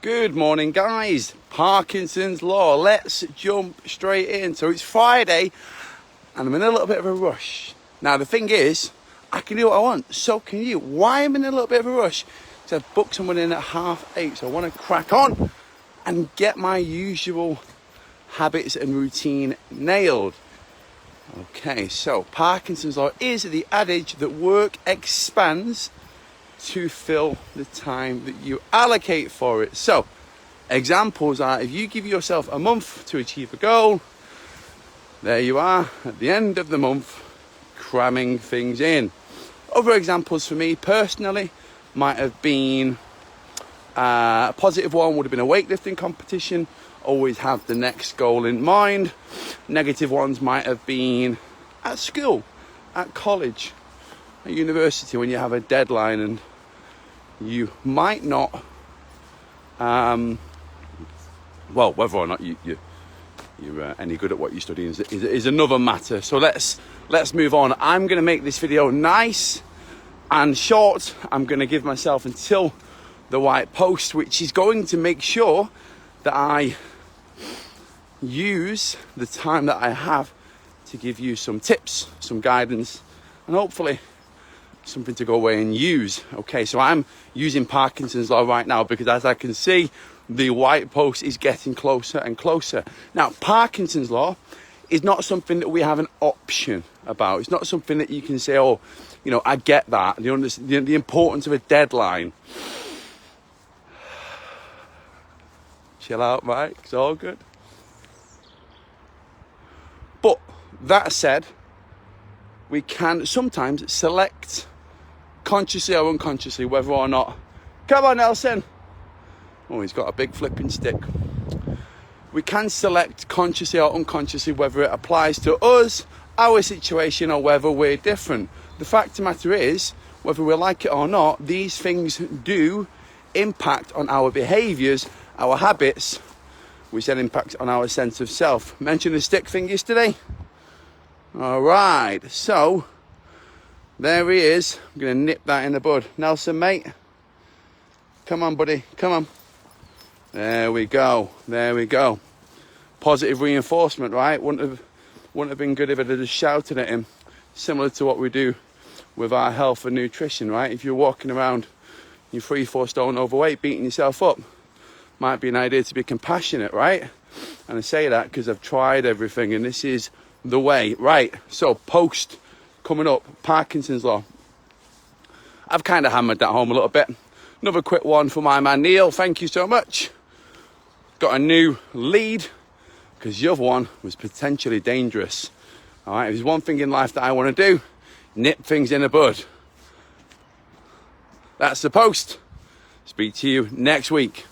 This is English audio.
Good morning, guys. Parkinson's Law. Let's jump straight in. So it's Friday and I'm in a little bit of a rush. Now the thing is, I can do what I want. So can you. Why am I in a little bit of a rush? Because I've booked someone in at 8:30. So I want to crack on and get my usual habits and routine nailed. Okay, so Parkinson's Law is the adage that work expands to fill the time that you allocate for it. So examples are, if you give yourself a month to achieve a goal, there you are at the end of the month cramming things in. Other examples for me personally might have been a positive one would have been a weightlifting competition, always have the next goal in mind. Negative ones might have been at school, at college, at university, when you have a deadline and you might not, whether or not you're any good at what you're studying is another matter. So let's move on. I'm going to make this video nice and short. I'm going to give myself until the white post, which is going to make sure that I use the time that I have to give you some tips, some guidance, and hopefully something to go away and use. Okay, so I'm using Parkinson's Law right now because, as I can see, the white post is getting closer and closer. Now, Parkinson's Law is not something that we have an option about. It's not something that you can say, oh, you know, I get that. The importance of a deadline. Chill out, right? It's all good. But that said, we can sometimes select consciously or unconsciously whether or not, come on Nelson, oh, he's got a big flipping stick. We can select consciously or unconsciously whether it applies to us, our situation, or whether we're different. The fact of the matter is, whether we like it or not, these things do impact on our behaviours, our habits, which then impact on our sense of self. Mentioned the stick thing yesterday. All right, so there he is. I'm going to nip that in the bud. Nelson, mate. Come on, buddy. Come on. There we go. There we go. Positive reinforcement, right? Wouldn't have been good if I'd have just shouted at him. Similar to what we do with our health and nutrition, right? If you're walking around, you're 3-4 stone overweight, beating yourself up, might be an idea to be compassionate, right? And I say that because I've tried everything and this is the way. Right, so post coming up, Parkinson's Law. I've kind of hammered that home a little bit. Another quick one for my man Neil. Thank you so much. Got a new lead because the other one was potentially dangerous. All right, if there's one thing in life that I want to do, nip things in the bud. That's the post. Speak to you next week.